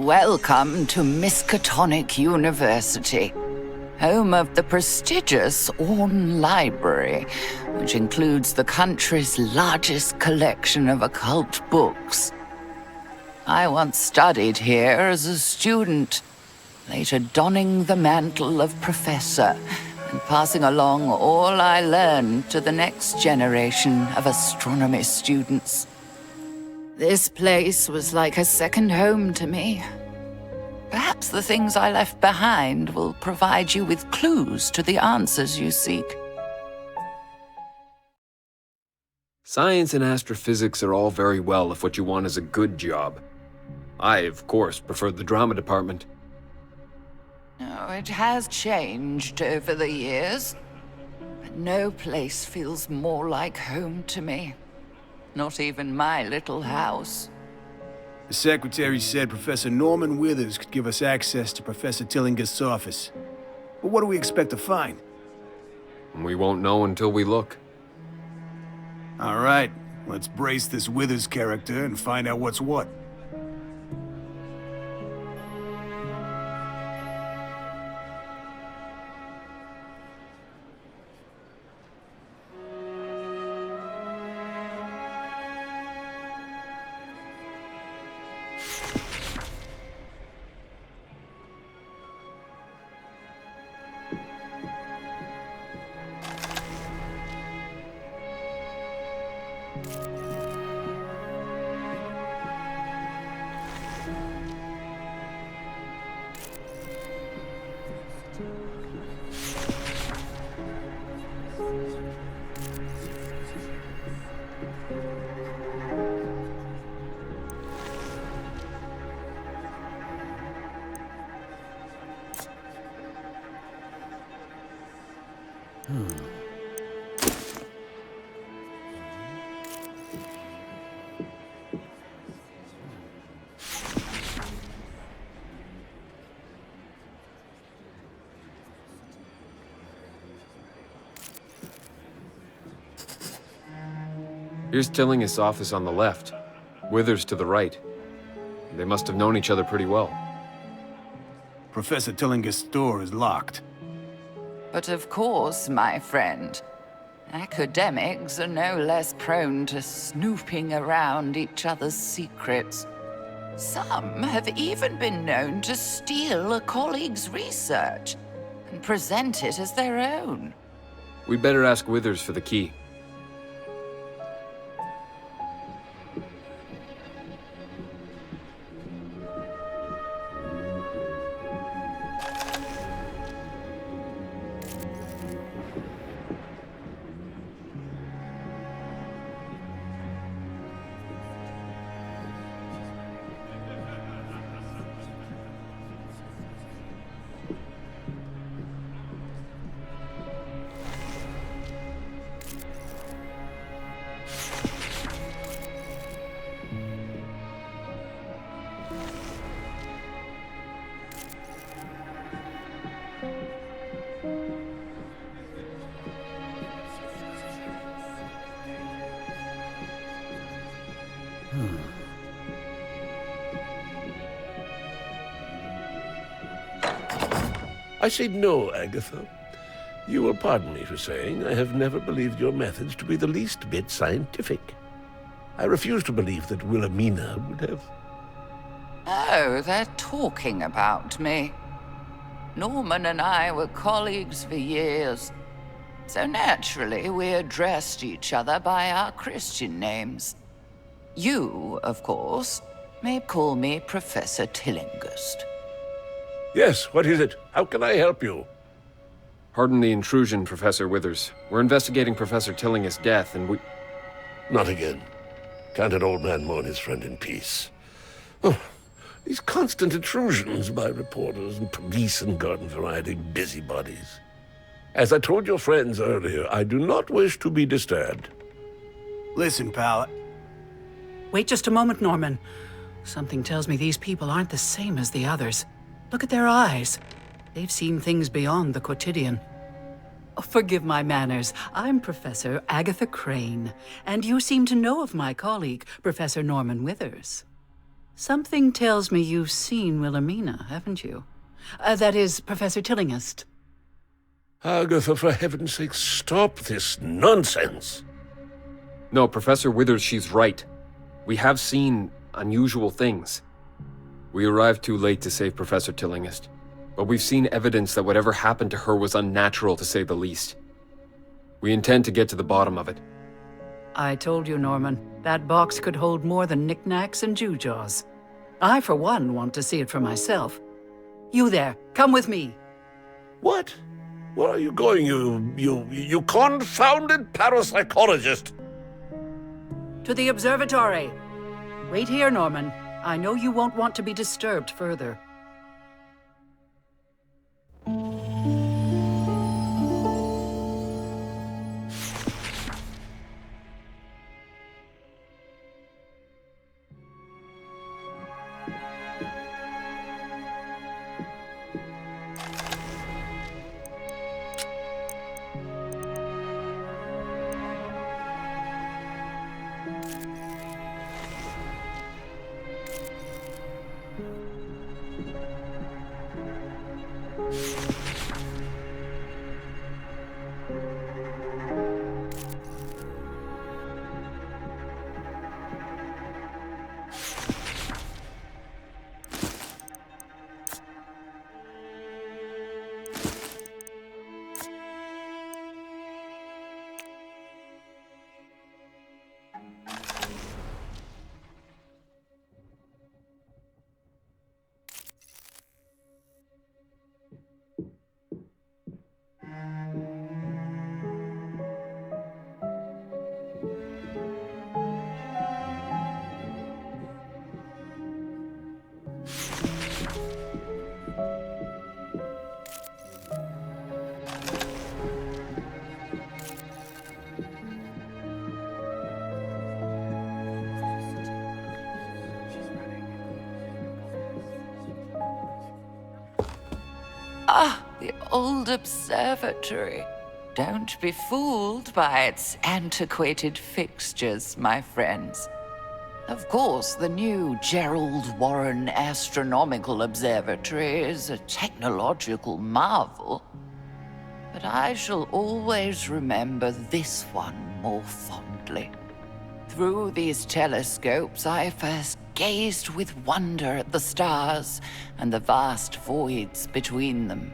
Welcome to Miskatonic University, home of the prestigious Orne Library, which includes the country's largest collection of occult books. I once studied here as a student, later donning the mantle of professor and passing along all I learned to the next generation of astronomy students. This place was like a second home to me. Perhaps the things I left behind will provide you with clues to the answers you seek. Science and astrophysics are all very well if what you want is a good job. I, of course, prefer the drama department. Oh, it has changed over the years, but no place feels more like home to me. Not even my little house. The secretary said Professor Norman Withers could give us access to Professor Tillingust's office. But what do we expect to find? We won't know until we look. All right, let's brace this Withers character and find out what's what. Here's Tillingust's office on the left, Withers to the right. They must have known each other pretty well. Professor Tillingust's door is locked. But of course, my friend, academics are no less prone to snooping around each other's secrets. Some have even been known to steal a colleague's research and present it as their own. We'd better ask Withers for the key. I say no, Agatha. You will pardon me for saying I have never believed your methods to be the least bit scientific. I refuse to believe that Wilhelmina would have... Oh, they're talking about me. Norman and I were colleagues for years, so naturally we addressed each other by our Christian names. You, of course, may call me Professor Tillingust. Yes, what is it? How can I help you? Pardon the intrusion, Professor Withers. We're investigating Professor Tillingust's death, and we... Not again. Can't an old man mourn his friend in peace? Oh, these constant intrusions by reporters and police and garden variety busybodies. As I told your friends earlier, I do not wish to be disturbed. Listen, pal. Wait just a moment, Norman. Something tells me these people aren't the same as the others. Look at their eyes. They've seen things beyond the quotidian. Oh, forgive my manners. I'm Professor Agatha Crane, and you seem to know of my colleague, Professor Norman Withers. Something tells me you've seen Wilhelmina, haven't you? That is, Professor Tillinghast. Agatha, for heaven's sake, stop this nonsense. No, Professor Withers, she's right. We have seen unusual things. We arrived too late to save Professor Tillinghast, but we've seen evidence that whatever happened to her was unnatural, to say the least. We intend to get to the bottom of it. I told you, Norman, that box could hold more than knickknacks and gewgaws. I, for one, want to see it for myself. You there, come with me. What? Where are you going, you confounded parapsychologist? To the observatory. Wait here, Norman. I know you won't want to be disturbed further. Ah, the old observatory. Don't be fooled by its antiquated fixtures, my friends. Of course, the new Gerald Warren Astronomical Observatory is a technological marvel, but I shall always remember this one more fondly. Through these telescopes, I first gazed with wonder at the stars and the vast voids between them.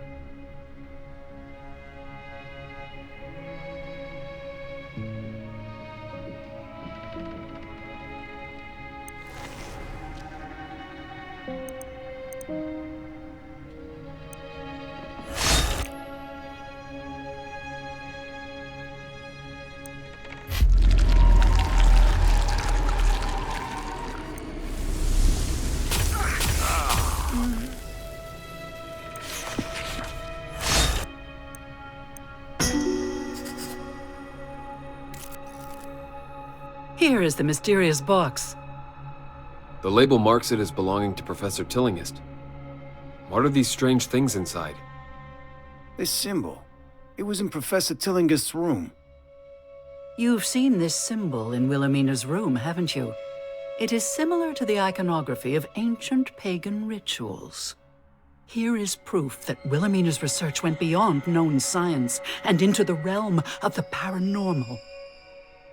Here is the mysterious box. The label marks it as belonging to Professor Tillinghast. What are these strange things inside? This symbol. It was in Professor Tillinghast's room. You've seen this symbol in Wilhelmina's room, haven't you? It is similar to the iconography of ancient pagan rituals. Here is proof that Wilhelmina's research went beyond known science and into the realm of the paranormal.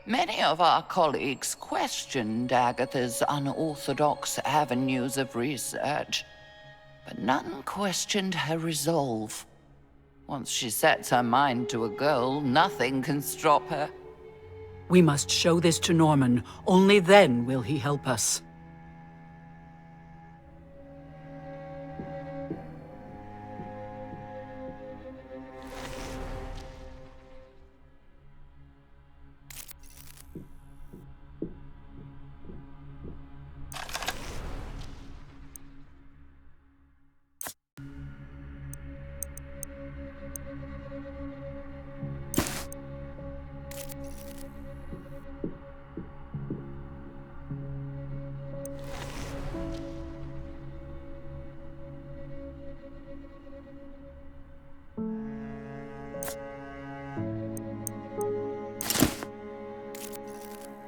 Many of our colleagues questioned Agatha's unorthodox avenues of research, but none questioned her resolve. Once she sets her mind to a goal, nothing can stop her. We must show this to Norman. Only then will he help us.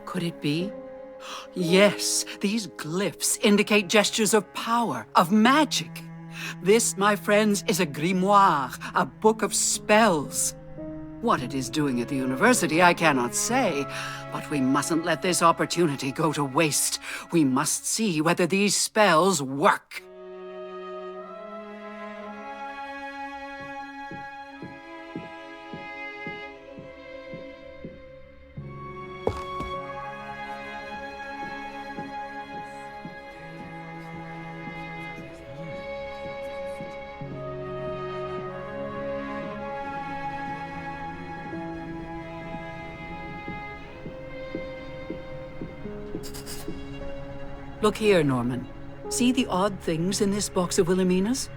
Could it be? Yes, these glyphs indicate gestures of power, of magic. This, my friends, is a grimoire, a book of spells. What it is doing at the university, I cannot say, but we mustn't let this opportunity go to waste. We must see whether these spells work. Look here, Norman. See the odd things in this box of Wilhelmina's?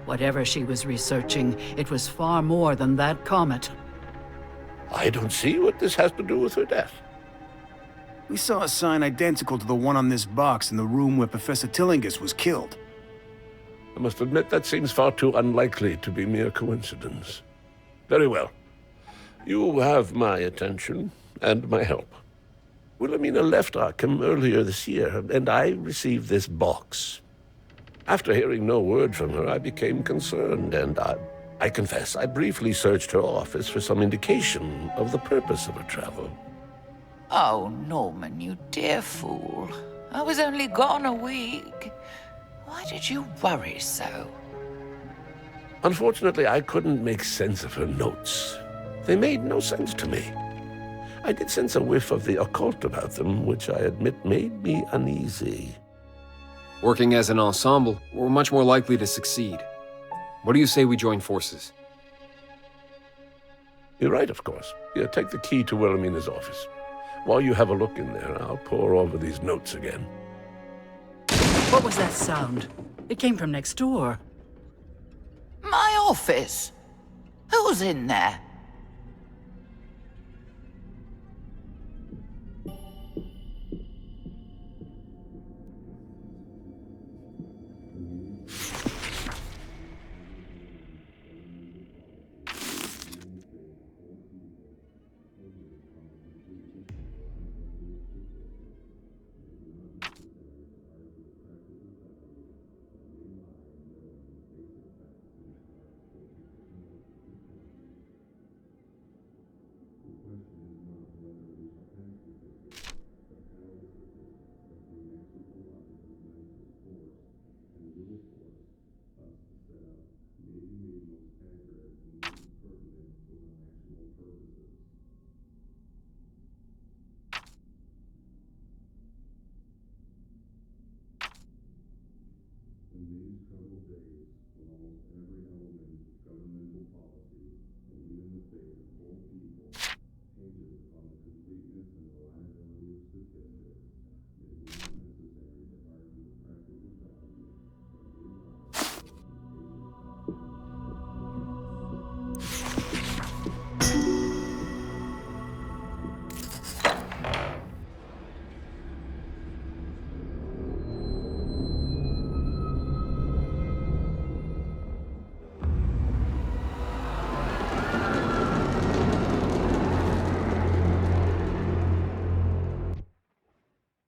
Whatever she was researching, it was far more than that comet. I don't see what this has to do with her death. We saw a sign identical to the one on this box in the room where Professor Tillinghast was killed. I must admit that seems far too unlikely to be mere coincidence. Very well. You have my attention and my help. Wilhelmina left Arkham earlier this year, and I received this box. After hearing no word from her, I became concerned, and I confess I briefly searched her office for some indication of the purpose of her travel. Oh, Norman, you dear fool. I was only gone a week. Why did you worry so? Unfortunately, I couldn't make sense of her notes. They made no sense to me. I did sense a whiff of the occult about them, which I admit made me uneasy. Working as an ensemble, we're much more likely to succeed. What do you say we join forces? You're right, of course. Here, take the key to Wilhelmina's office. While you have a look in there, I'll pore over these notes again. What was that sound? It came from next door. My office? Who's in there?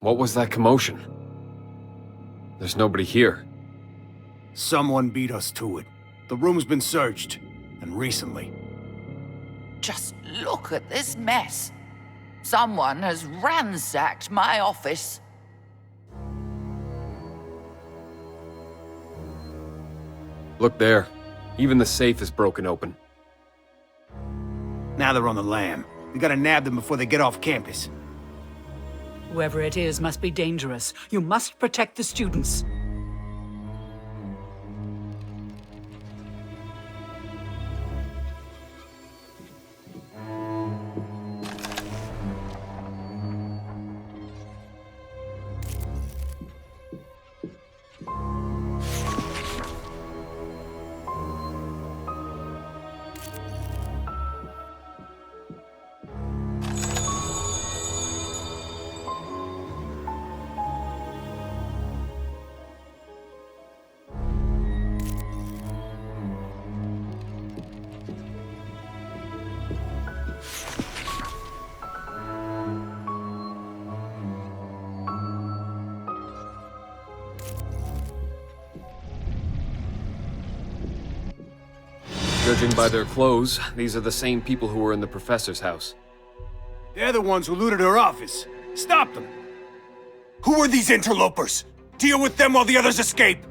What was that commotion? There's nobody here. Someone beat us to it. The room's been searched, and recently. Just look at this mess. Someone has ransacked my office. Look there. Even the safe is broken open. Now they're on the lam. We gotta nab them before they get off campus. Whoever it is must be dangerous. You must protect the students. Judging by their clothes, these are the same people who were in the professor's house. They're the ones who looted her office. Stop them! Who are these interlopers? Deal with them while the others escape!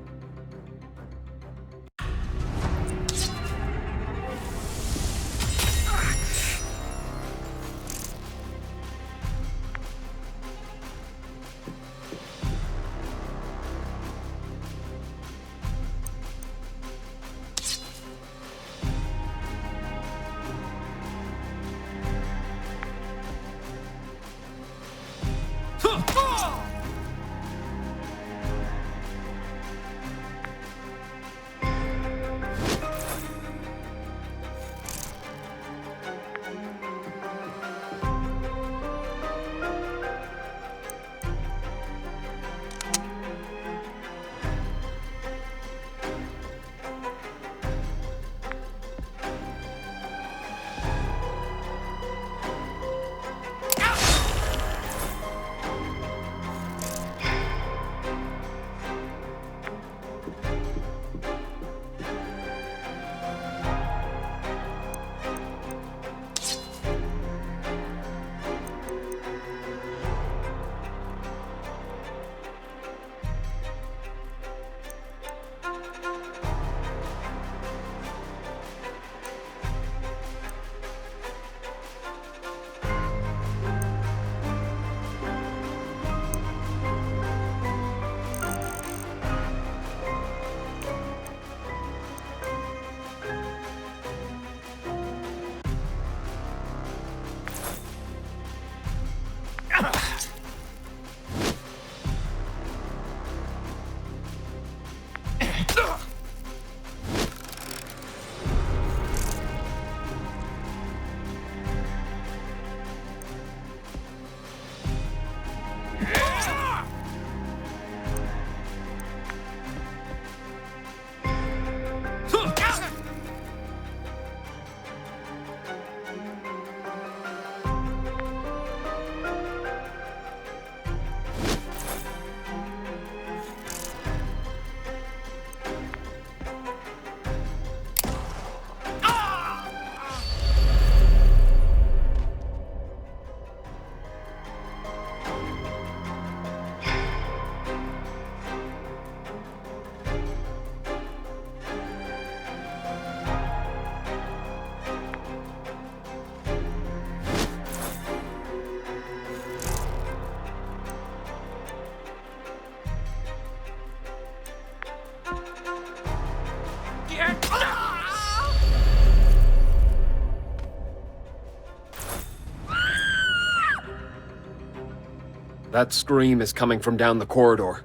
That scream is coming from down the corridor.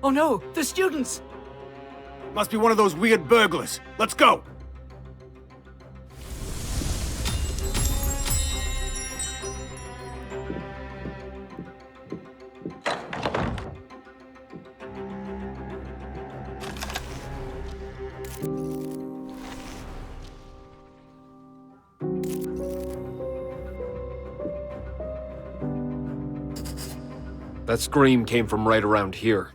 Oh no, the students! Must be one of those weird burglars. Let's go! That scream came from right around here.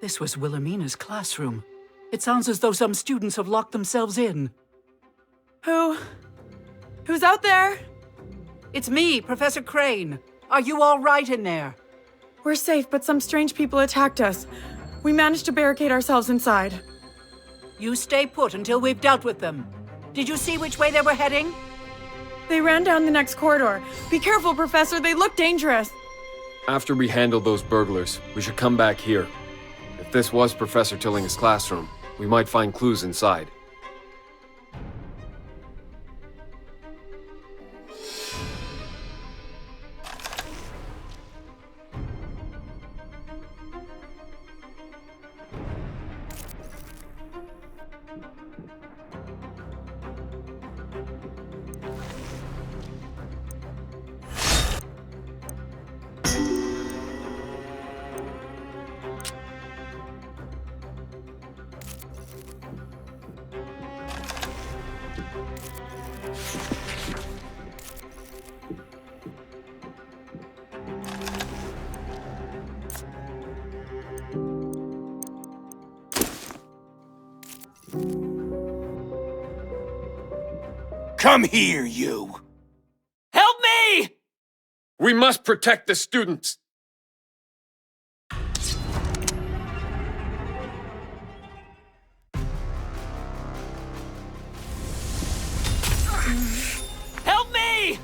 This was Wilhelmina's classroom. It sounds as though some students have locked themselves in. Who's out there? It's me, Professor Crane. Are you all right in there? We're safe, but some strange people attacked us. We managed to barricade ourselves inside. You stay put until we've dealt with them. Did you see which way they were heading? They ran down the next corridor. Be careful, Professor. They look dangerous. After we handle those burglars, we should come back here. If this was Professor Tilling's classroom, we might find clues inside. Come here, you! Help me! We must protect the students! Help me!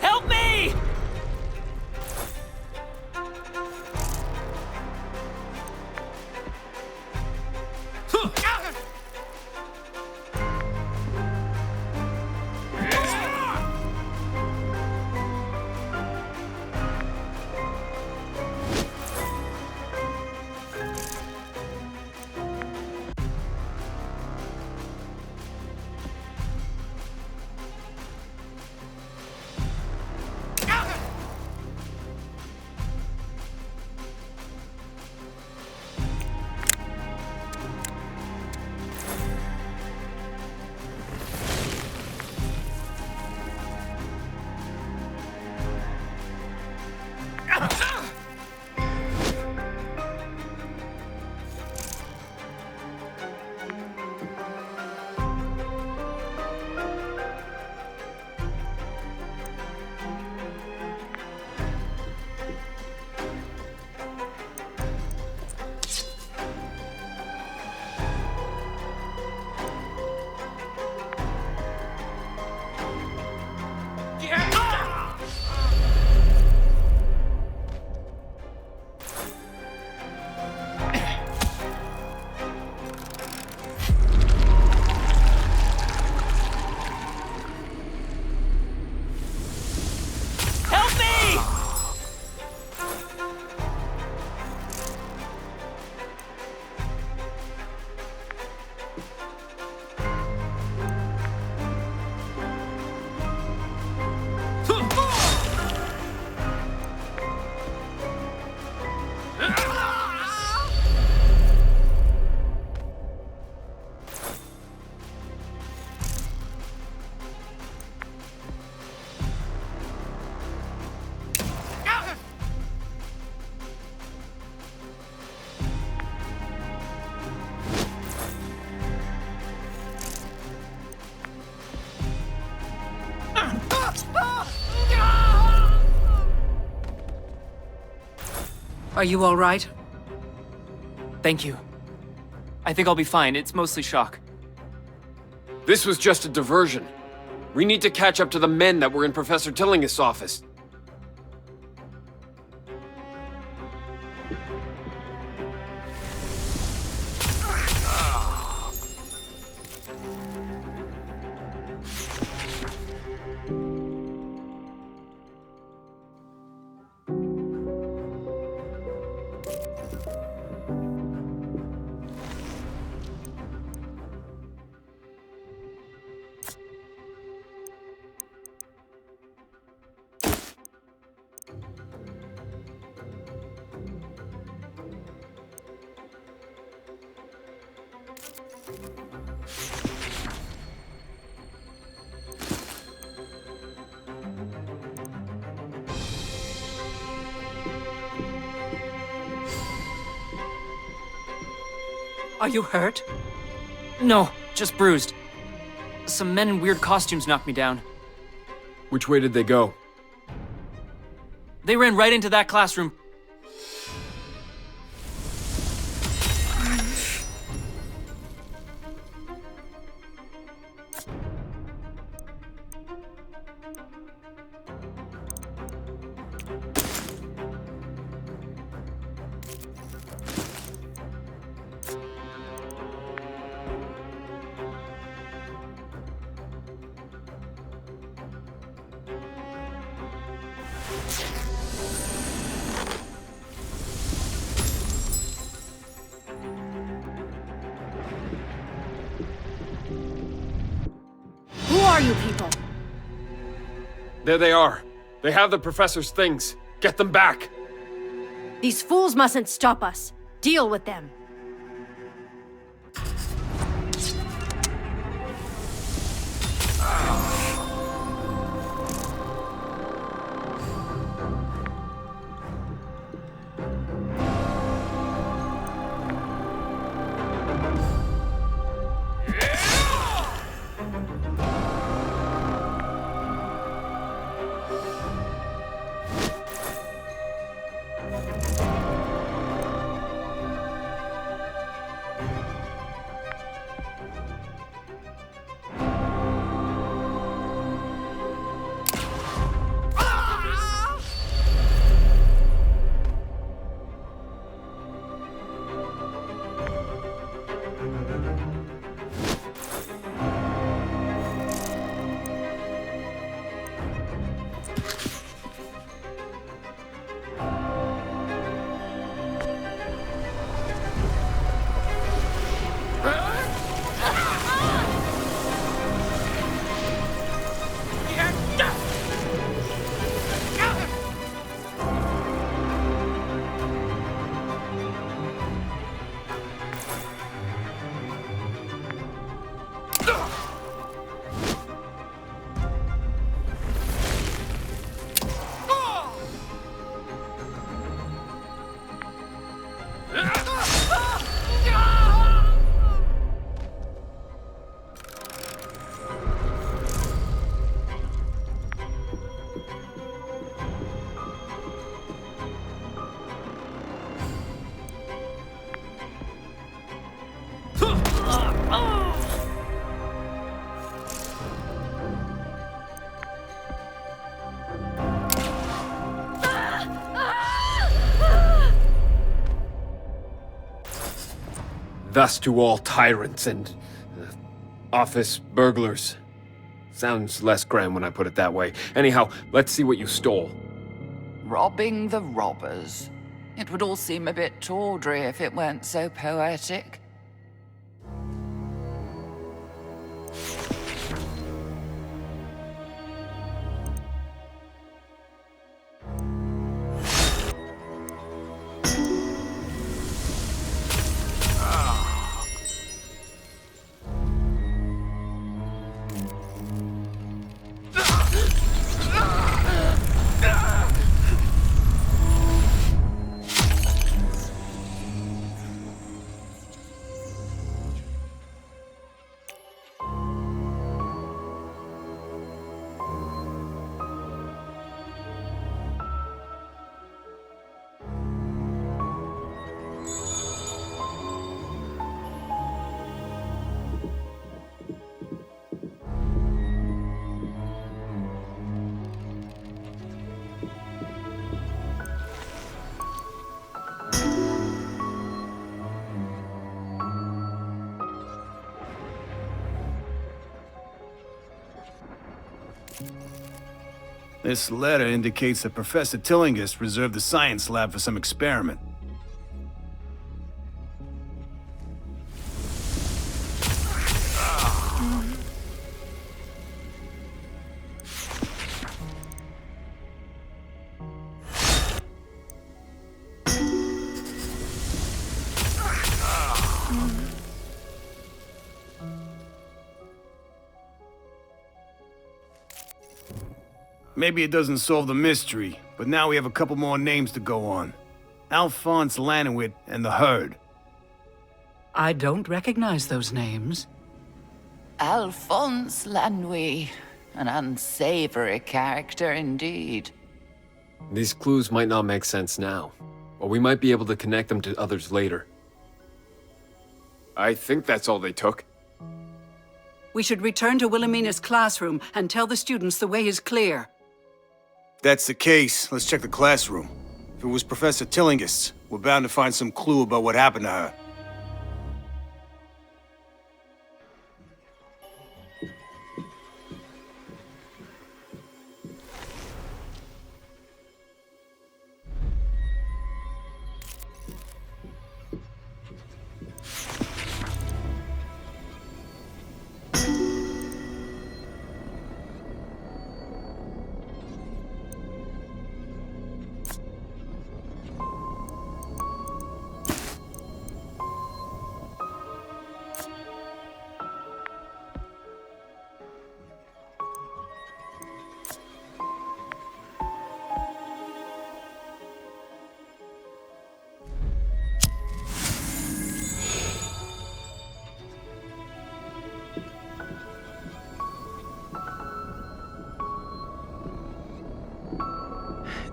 Help me! Are you all right? Thank you. I think I'll be fine. It's mostly shock. This was just a diversion. We need to catch up to the men that were in Professor Tillinghast's office. Are you hurt? No, just bruised. Some men in weird costumes knocked me down. Which way did they go? They ran right into that classroom. Who are you people? There they are. They have the professor's things. Get them back. These fools mustn't stop us. Deal with them. Thus to all tyrants and office burglars. Sounds less grand when I put it that way. Anyhow, let's see what you stole. Robbing the robbers. It would all seem a bit tawdry if it weren't so poetic. This letter indicates that Professor Tillinghast reserved the science lab for some experiment. Maybe it doesn't solve the mystery, but now we have a couple more names to go on. Alphonse Lanowit and the Herd. I don't recognize those names. Alphonse Lanouille, an unsavory character indeed. These clues might not make sense now, but we might be able to connect them to others later. I think that's all they took. We should return to Wilhelmina's classroom and tell the students the way is clear. If that's the case, let's check the classroom. If it was Professor Tillinghast's, we're bound to find some clue about what happened to her.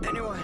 Anyone?